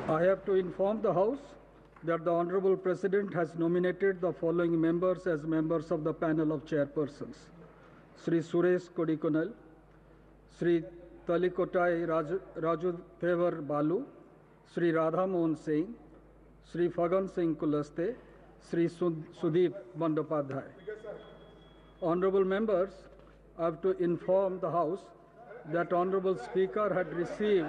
I have to inform the House that the Honorable President has nominated the following members as members of the panel of chairpersons: Sri Suresh Kodikonal, Sri Talikotai Rajuthevar Balu, Sri Radha Mohan Singh, Sri Fagan Singh Kulaste, Sri Sudeep Bandopadhyay. Honorable members, I have to inform the House that Honorable Speaker had received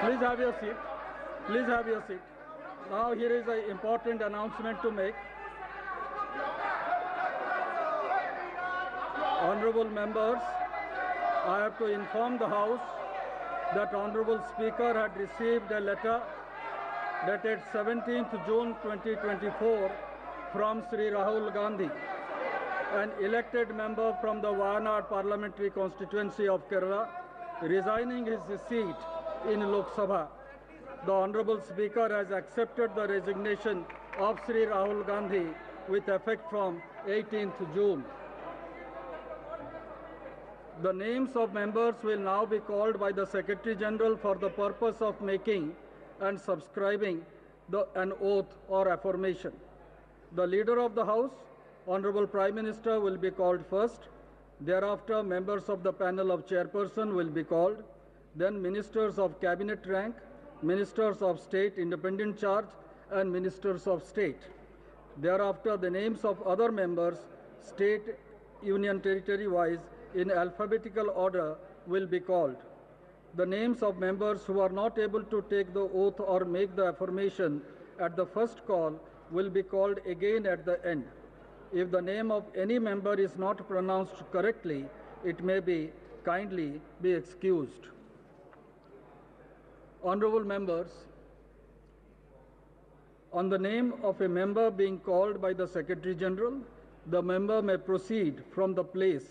Please have your seat. Please have your seat. Now here is an important announcement to make. Honorable members, I have to inform the House that Honorable Speaker had received a letter dated 17th June 2024 from Sri Rahul Gandhi, an elected member from the Wayanad parliamentary constituency of Kerala, resigning his seat in Lok Sabha. The Honorable Speaker has accepted the resignation of Sri Rahul Gandhi with effect from 18th June. The names of members will now be called by the Secretary General for the purpose of making and subscribing an oath or affirmation. The Leader of the House, Honorable Prime Minister, will be called first. Thereafter, members of the panel of chairperson will be called. Then Ministers of Cabinet rank, Ministers of State independent charge, and Ministers of State. Thereafter, the names of other members, state, union territory wise, in alphabetical order will be called. The names of members who are not able to take the oath or make the affirmation at the first call will be called again at the end. If the name of any member is not pronounced correctly, it may be kindly be excused. Honorable members, on the name of a member being called by the Secretary General, the member may proceed from the place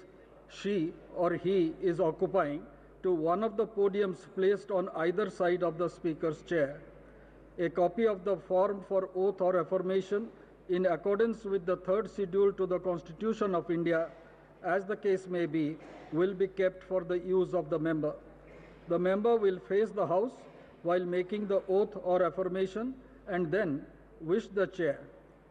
she or he is occupying to one of the podiums placed on either side of the Speaker's chair. A copy of the form for oath or affirmation in accordance with the third schedule to the Constitution of India, as the case may be, will be kept for the use of the member. The member will face the House while making the oath or affirmation and then wish the chair.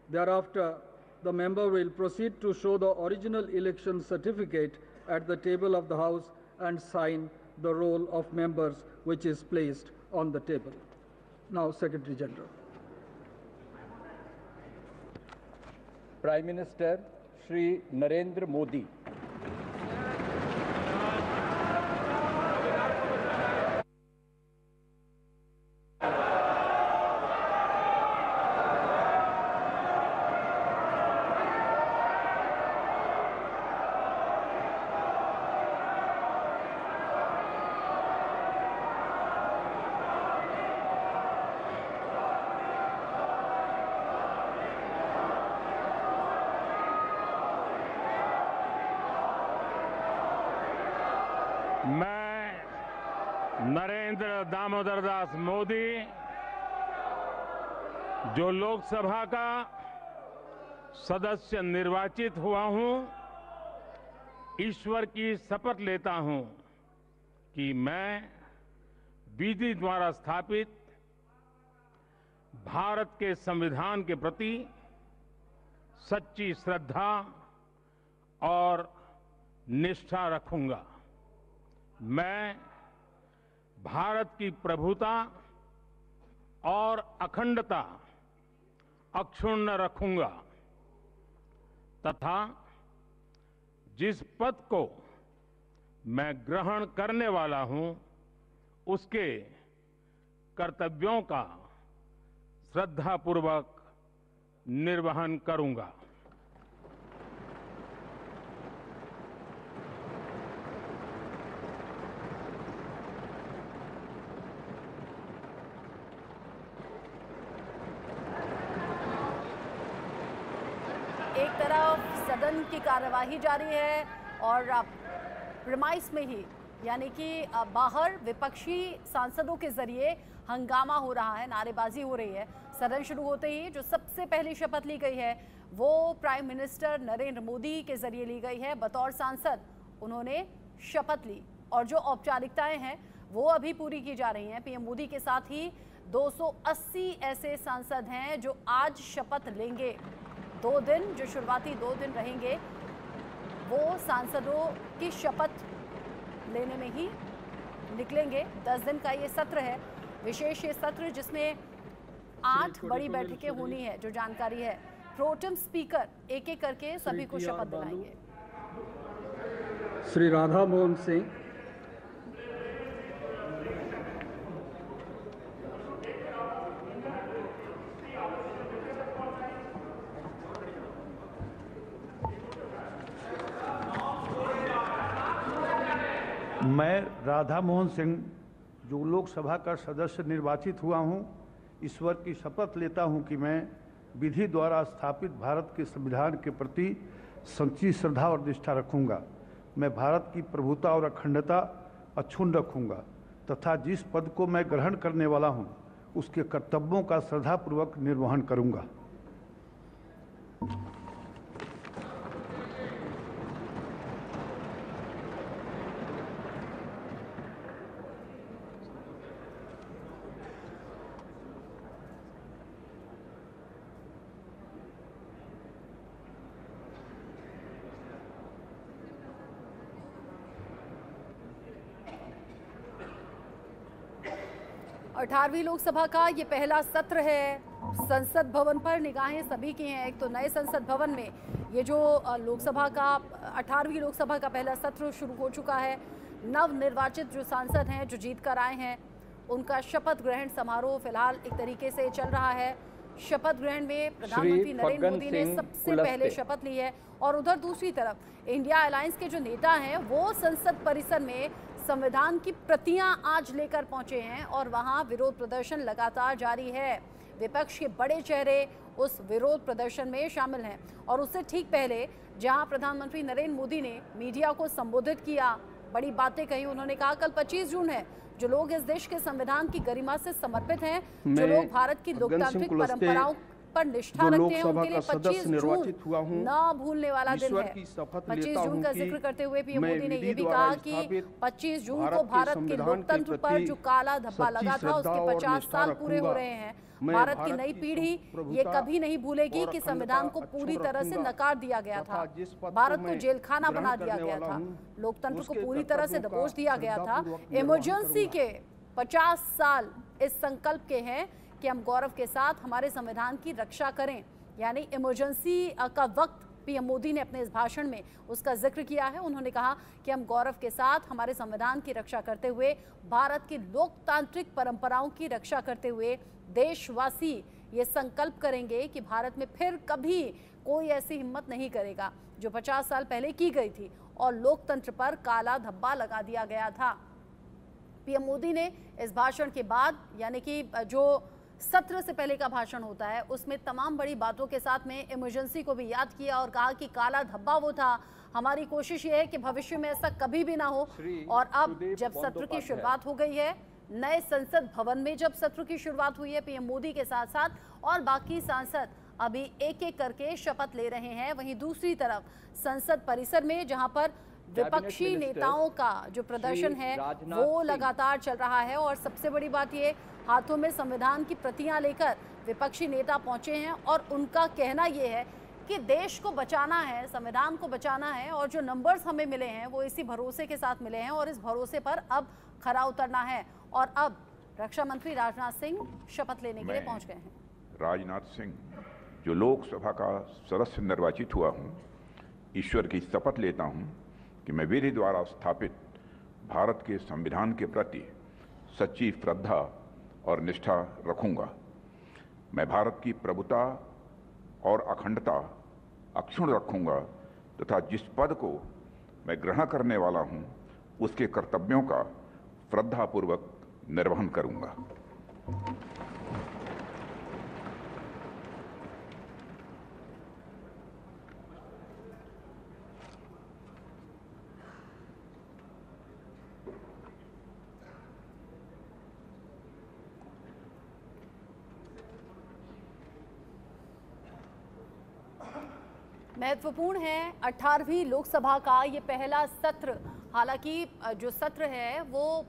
Thereafter, the member will proceed to show the original election certificate at the table of the House and sign the roll of members which is placed on the table. Now, Secretary General. Prime Minister Shri Narendra Modi. मैं नरेंद्र दामोदर दास मोदी, जो लोकसभा का सदस्य निर्वाचित हुआ हूं, ईश्वर की शपथ लेता हूं कि मैं विधि द्वारा स्थापित भारत के संविधान के प्रति सच्ची श्रद्धा और निष्ठा रखूंगा। मैं भारत की प्रभुता और अखंडता अक्षुण्ण रखूंगा तथा जिस पद को मैं ग्रहण करने वाला हूं, उसके कर्तव्यों का श्रद्धापूर्वक निर्वहन करूंगा। एक तरफ सदन की कार्यवाही जारी है और प्रीमाइस में ही यानी कि बाहर विपक्षी सांसदों के जरिए हंगामा हो रहा है, नारेबाजी हो रही है। सदन शुरू होते ही जो सबसे पहली शपथ ली गई है वो प्राइम मिनिस्टर नरेंद्र मोदी के जरिए ली गई है। बतौर सांसद उन्होंने शपथ ली और जो औपचारिकताएं हैं वो अभी पूरी की जा रही हैं। पीएम मोदी के साथ ही 280 ऐसे सांसद हैं जो आज शपथ लेंगे। 2 दिन जो शुरुआती 2 दिन रहेंगे वो सांसदों की शपथ लेने में ही निकलेंगे। 10 दिन का ये सत्र है, विशेष ये सत्र जिसमें 8 बड़ी बैठकें होनी है। जो जानकारी है प्रोटेम स्पीकर एक एक करके सभी को शपथ दिलाएंगे। श्री राधा मोहन सिंह, मैं राधा मोहन सिंह जो लोकसभा का सदस्य निर्वाचित हुआ हूं, ईश्वर की शपथ लेता हूं कि मैं विधि द्वारा स्थापित भारत के संविधान के प्रति सच्ची श्रद्धा और निष्ठा रखूंगा। मैं भारत की प्रभुता और अखंडता अक्षुण्ण रखूंगा तथा जिस पद को मैं ग्रहण करने वाला हूं उसके कर्तव्यों का श्रद्धापूर्वक निर्वहन करूंगा। और 18वीं लोकसभा का ये पहला सत्र है। संसद भवन पर निगाहें सभी की हैं। एक तो नए संसद भवन में ये जो लोकसभा का 18वीं लोकसभा का पहला सत्र शुरू हो चुका है। नव निर्वाचित जो सांसद हैं जो जीत कर आए हैं उनका शपथ ग्रहण समारोह फिलहाल एक तरीके से चल रहा है। शपथ ग्रहण में प्रधानमंत्री नरेंद्र मोदी ने सबसे पहले शपथ ली है और उधर दूसरी तरफ इंडिया अलायंस के जो नेता हैं वो संसद परिसर में संविधान की प्रतियां आज लेकर पहुंचे हैं और वहां विरोध प्रदर्शन लगातार जारी है। विपक्ष के बड़े चेहरे उस विरोध प्रदर्शन में शामिल हैं और उससे ठीक पहले जहां प्रधानमंत्री नरेंद्र मोदी ने मीडिया को संबोधित किया, बड़ी बातें कही। उन्होंने कहा कल 25 जून है, जो लोग इस देश के संविधान की गरिमा से समर्पित हैं, जो लोग भारत की लोकतांत्रिक परंपराओं पर निष्ठा रखते हैं, उनके लिए 25 जून ना भूलने वाला दिन है। 25 जून का जिक्र करते हुए पीएम मोदी ने यह भी कहा कि 25 जून को भारत के लोकतंत्र पर जो काला धब्बा लगा था उसके 50 साल पूरे हो रहे हैं। भारत की नई पीढ़ी ये कभी नहीं भूलेगी कि संविधान को पूरी तरह से नकार दिया गया था, भारत को जेल खाना बना दिया गया था, लोकतंत्र को पूरी तरह से दबोच दिया गया था। इमरजेंसी के 50 साल इस संकल्प के हैं कि हम गौरव के साथ हमारे संविधान की रक्षा करें। यानी इमरजेंसी का वक्त पीएम मोदी ने अपने इस भाषण में उसका जिक्र किया है। उन्होंने कहा कि हम गौरव के साथ हमारे संविधान की रक्षा करते हुए, भारत की लोकतांत्रिक परंपराओं की रक्षा करते हुए देशवासी ये संकल्प करेंगे कि भारत में फिर कभी कोई ऐसी हिम्मत नहीं करेगा जो 50 साल पहले की गई थी और लोकतंत्र पर काला धब्बा लगा दिया गया था। पीएम मोदी ने इस भाषण के बाद, यानी कि जो सत्र से पहले का भाषण होता है, उसमें तमाम बड़ी बातों के साथ में इमरजेंसी को भी याद किया और कहा कि काला धब्बा वो था, हमारी कोशिश ये है कि भविष्य में ऐसा कभी भी ना हो। और अब जब सत्र की शुरुआत हो गई है, नए संसद भवन में जब सत्र की शुरुआत हुई है, पीएम मोदी के साथ साथ और बाकी सांसद अभी एक एक करके शपथ ले रहे हैं। वहीं दूसरी तरफ संसद परिसर में जहां पर विपक्षी नेताओं का जो प्रदर्शन है वो लगातार चल रहा है और सबसे बड़ी बात ये, हाथों में संविधान की प्रतियां लेकर विपक्षी नेता पहुंचे हैं और उनका कहना ये है कि देश को बचाना है, संविधान को बचाना है और जो नंबर्स हमें मिले हैं वो इसी भरोसे के साथ मिले हैं और इस भरोसे पर अब खरा उतरना है। और अब रक्षा मंत्री राजनाथ सिंह शपथ लेने के लिए पहुंच गए हैं। राजनाथ सिंह, जो लोकसभा का सदस्य निर्वाचित हुआ हूं, ईश्वर की शपथ लेता हूं कि मैं विधि द्वारा स्थापित भारत के संविधान के प्रति सच्ची श्रद्धा और निष्ठा रखूंगा। मैं भारत की प्रभुता और अखंडता अक्षुण्ण रखूंगा तथा जिस पद को मैं ग्रहण करने वाला हूं उसके कर्तव्यों का श्रद्धापूर्वक निर्वहन करूंगा। महत्वपूर्ण है 18वीं लोकसभा का ये पहला सत्र। हालांकि जो सत्र है वो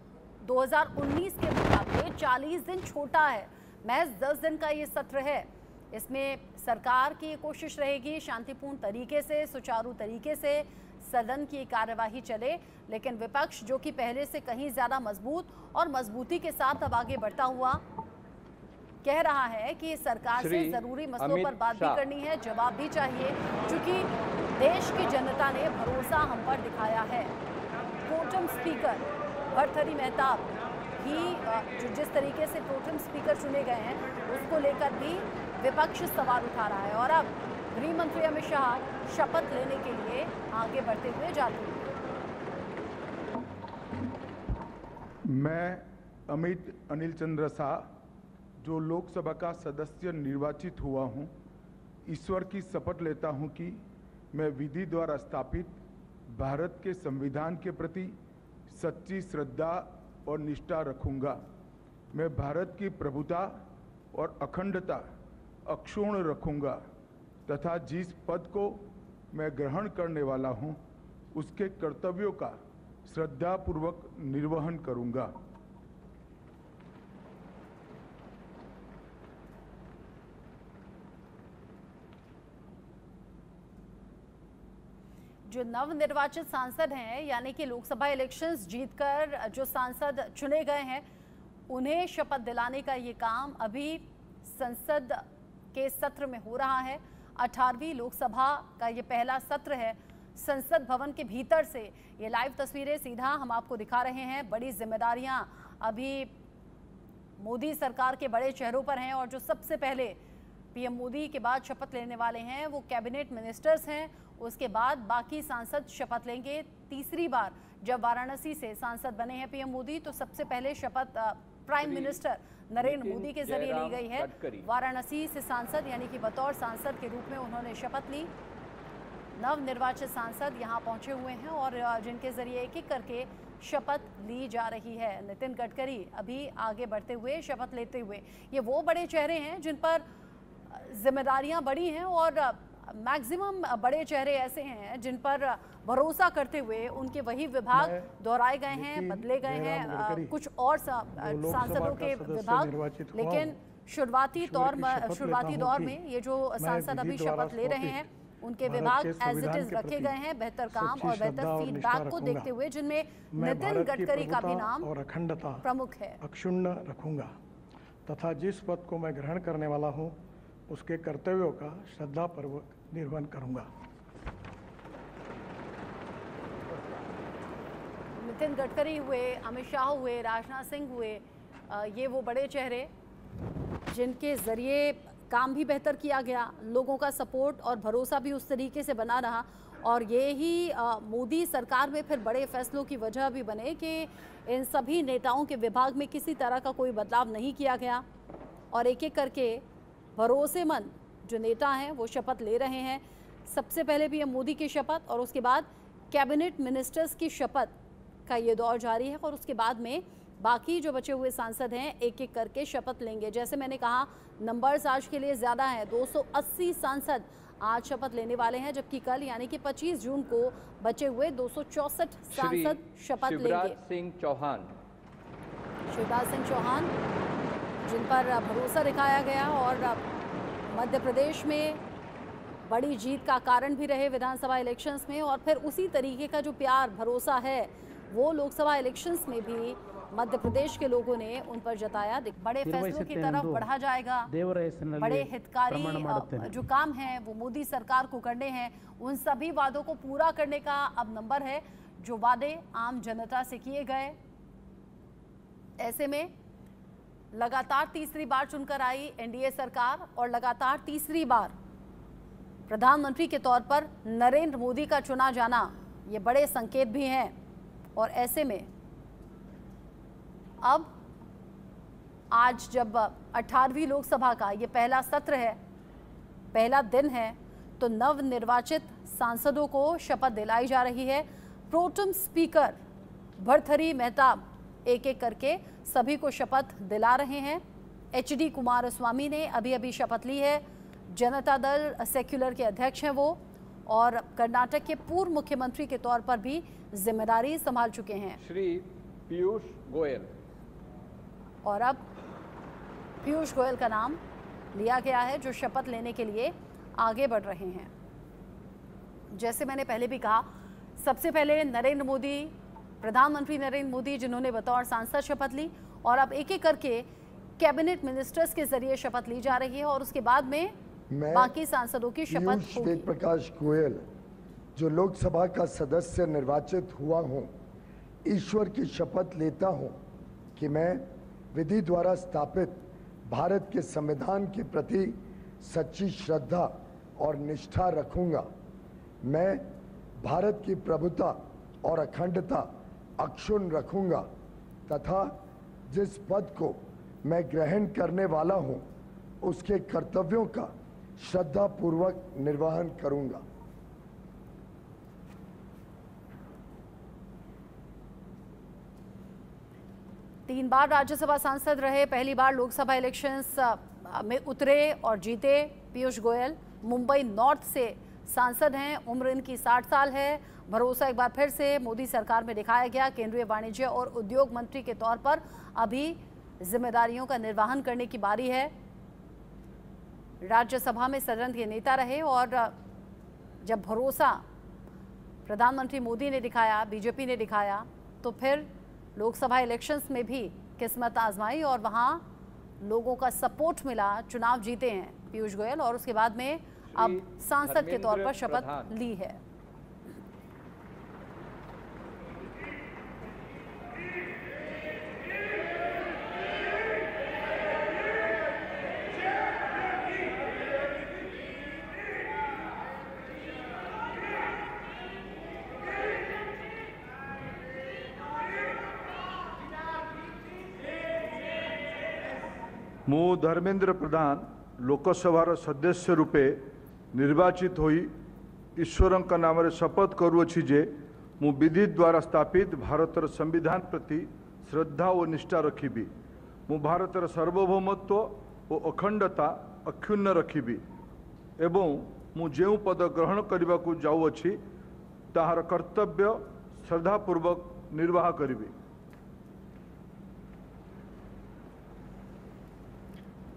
2019 के मुकाबले 40 दिन छोटा है। महज 10 दिन का ये सत्र है। इसमें सरकार की कोशिश रहेगी शांतिपूर्ण तरीके से, सुचारू तरीके से सदन की कार्यवाही चले, लेकिन विपक्ष जो कि पहले से कहीं ज़्यादा मजबूत और मजबूती के साथ अब आगे बढ़ता हुआ कह रहा है कि सरकार से जरूरी मसलों पर बात भी करनी है, जवाब भी चाहिए, क्योंकि देश की जनता ने भरोसा हम पर दिखाया है। प्रोटेम स्पीकर भर्तृहरि मेहताब ही जो जिस तरीके से प्रोटेम स्पीकर चुने गए हैं उसको लेकर भी विपक्ष सवाल उठा रहा है। और अब गृह मंत्री अमित शाह शपथ लेने के लिए आगे बढ़ते हुए जाते हैं। मैं अमित अनिल चंद्र शाह, जो लोकसभा का सदस्य निर्वाचित हुआ हूं, ईश्वर की शपथ लेता हूं कि मैं विधि द्वारा स्थापित भारत के संविधान के प्रति सच्ची श्रद्धा और निष्ठा रखूंगा। मैं भारत की प्रभुता और अखंडता अक्षुण्ण रखूंगा तथा जिस पद को मैं ग्रहण करने वाला हूं, उसके कर्तव्यों का श्रद्धापूर्वक निर्वहन करूंगा। जो नवनिर्वाचित सांसद हैं, यानी कि लोकसभा इलेक्शंस जीतकर जो सांसद चुने गए हैं, उन्हें शपथ दिलाने का ये काम अभी संसद के सत्र में हो रहा है। 18वीं लोकसभा का ये पहला सत्र है। संसद भवन के भीतर से ये लाइव तस्वीरें सीधा हम आपको दिखा रहे हैं। बड़ी जिम्मेदारियां अभी मोदी सरकार के बड़े चेहरों पर हैं और जो सबसे पहले पीएम मोदी के बाद शपथ लेने वाले हैं वो कैबिनेट मिनिस्टर्स हैं। उसके बाद बाकी सांसद शपथ लेंगे। तीसरी बार जब वाराणसी से सांसद बने हैं पीएम मोदी, तो सबसे पहले शपथ प्राइम मिनिस्टर नरेंद्र मोदी के जरिए ली गई है। वाराणसी से सांसद यानी कि बतौर सांसद के रूप में उन्होंने शपथ ली। नवनिर्वाचित सांसद यहाँ पहुंचे हुए हैं और जिनके जरिए एक एक करके शपथ ली जा रही है। नितिन गडकरी अभी आगे बढ़ते हुए शपथ लेते हुए, ये वो बड़े चेहरे हैं जिन पर जिम्मेदारियां बड़ी हैं और मैक्सिमम बड़े चेहरे ऐसे हैं जिन पर भरोसा करते हुए उनके वही विभाग दोहराए गए हैं, बदले गए हैं, कुछ और सांसदों के विभाग। लेकिन शुरुआती दौर में ये जो सांसद अभी शपथ ले रहे हैं उनके विभाग एज इट इज रखे गए हैं, बेहतर काम और बेहतर फीडबैक को देखते हुए, जिनमें नितिन गडकरी का भी नाम और अखंडता प्रमुख है। अक्षुण्ण रखूंगा तथा जिस पद को मैं ग्रहण करने वाला हूं, उसके कर्तव्यों का श्रद्धापूर्वक निर्वहन करूंगा। नितिन गडकरी हुए, अमित शाह हुए, राजनाथ सिंह हुए, ये वो बड़े चेहरे जिनके जरिए काम भी बेहतर किया गया, लोगों का सपोर्ट और भरोसा भी उस तरीके से बना रहा और ये ही मोदी सरकार में फिर बड़े फैसलों की वजह भी बने कि इन सभी नेताओं के विभाग में किसी तरह का कोई बदलाव नहीं किया गया और एक एक करके भरोसेमंद जो नेता हैं वो शपथ ले रहे हैं। सबसे पहले पीएम मोदी की शपथ और उसके बाद कैबिनेट मिनिस्टर्स की शपथ का ये दौर जारी है और उसके बाद में बाकी जो बचे हुए सांसद हैं एक एक करके शपथ लेंगे। जैसे मैंने कहा, नंबर्स आज के लिए ज़्यादा हैं। 280 सांसद आज शपथ लेने वाले हैं, जबकि कल यानी कि 25 जून को बचे हुए 264 सांसद शपथ लेंगे। शिवराज सिंह चौहान जिन पर भरोसा दिखाया गया और मध्य प्रदेश में बड़ी जीत का कारण भी रहे विधानसभा इलेक्शंस में, और फिर उसी तरीके का जो प्यार भरोसा है वो लोकसभा इलेक्शंस में भी मध्य प्रदेश के लोगों ने उन पर जताया। बड़े फैसलों की तरफ बढ़ा जाएगा। बड़े हितकारी जो काम है वो मोदी सरकार को करने हैं। उन सभी वादों को पूरा करने का अब नंबर है, जो वादे आम जनता से किए गए। ऐसे में लगातार तीसरी बार चुनकर आई एनडीए सरकार और लगातार तीसरी बार प्रधानमंत्री के तौर पर नरेंद्र मोदी का चुना जाना, ये बड़े संकेत भी हैं। और ऐसे में अब आज जब 18वीं लोकसभा का ये पहला सत्र है, पहला दिन है, तो नवनिर्वाचित सांसदों को शपथ दिलाई जा रही है। प्रोटेम स्पीकर भर्तृहरि मेहताब एक एक करके सभी को शपथ दिला रहे हैं। एचडी कुमारस्वामी ने अभी अभी शपथ ली है। जनता दल सेक्युलर के अध्यक्ष हैं वो। और कर्नाटक के पूर्व मुख्यमंत्री के तौर पर भी जिम्मेदारी संभाल चुके हैं। श्री पीयूष गोयल। और अब पीयूष गोयल का नाम लिया गया है जो शपथ लेने के लिए आगे बढ़ रहे हैं। जैसे मैंने पहले भी कहा, सबसे पहले नरेंद्र मोदी, प्रधानमंत्री नरेंद्र मोदी जिन्होंने बतौर सांसद शपथ ली, और अब एक एक करके कैबिनेट मिनिस्टर्स के जरिए शपथ ली जा रही है और उसके बाद में बाकी सांसदों की शपथ होगी। वेद प्रकाश गोयल जो लोकसभा का सदस्य निर्वाचित हुआ हूं, ईश्वर की शपथ लेता हूं कि मैं विधि द्वारा स्थापित भारत के संविधान के प्रति सच्ची श्रद्धा और निष्ठा रखूंगा। मैं भारत की प्रभुता और अखंडता अक्षुण्ण रखूंगा तथा जिस पद को मैं ग्रहण करने वाला हूं, उसके कर्तव्यों का श्रद्धापूर्वक निर्वहन करूंगा। तीन बार राज्यसभा सांसद रहे, पहली बार लोकसभा इलेक्शंस में उतरे और जीते पीयूष गोयल। मुंबई नॉर्थ से सांसद हैं, उम्र इनकी 60 साल है। भरोसा एक बार फिर से मोदी सरकार में दिखाया गया। केंद्रीय वाणिज्य और उद्योग मंत्री के तौर पर अभी जिम्मेदारियों का निर्वहन करने की बारी है। राज्यसभा में सदन के नेता रहे और जब भरोसा प्रधानमंत्री मोदी ने दिखाया, बीजेपी ने दिखाया, तो फिर लोकसभा इलेक्शंस में भी किस्मत आजमाई और वहां लोगों का सपोर्ट मिला, चुनाव जीते हैं पीयूष गोयल और उसके बाद में अब सांसद के तौर पर शपथ ली है। मु धर्मेंद्र प्रधान लोकसभार सदस्य रूपे निर्वाचित होई ईश्वर का नाम शपथ करुअछि जे मु विधि द्वारा स्थापित भारतर संविधान प्रति श्रद्धा और निष्ठा रखिबी। मु भारतर सार्वभौमत्व और अखंडता अक्षुण्ण रखिबी एवं मु जेउ पद ग्रहण करने को जाऊँगी ताहार कर्तव्य श्रद्धापूर्वक निर्वाह करिबी।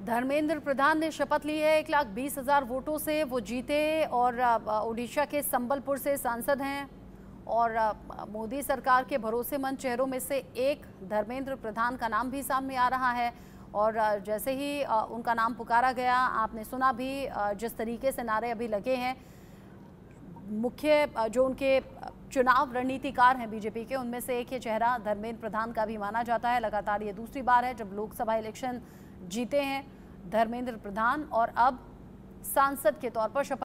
धर्मेंद्र प्रधान ने शपथ ली है। 1,20,000 वोटों से वो जीते और ओडिशा के संबलपुर से सांसद हैं और मोदी सरकार के भरोसेमंद चेहरों में से एक धर्मेंद्र प्रधान का नाम भी सामने आ रहा है। और जैसे ही उनका नाम पुकारा गया, आपने सुना भी जिस तरीके से नारे अभी लगे हैं। मुख्य जो उनके चुनाव रणनीतिकार हैं बीजेपी के, उनमें से एक ये चेहरा धर्मेंद्र प्रधान का भी माना जाता है। लगातार ये दूसरी बार है जब लोकसभा इलेक्शन जीते हैं धर्मेंद्र प्रधान और अब सांसद के तौर पर शपथ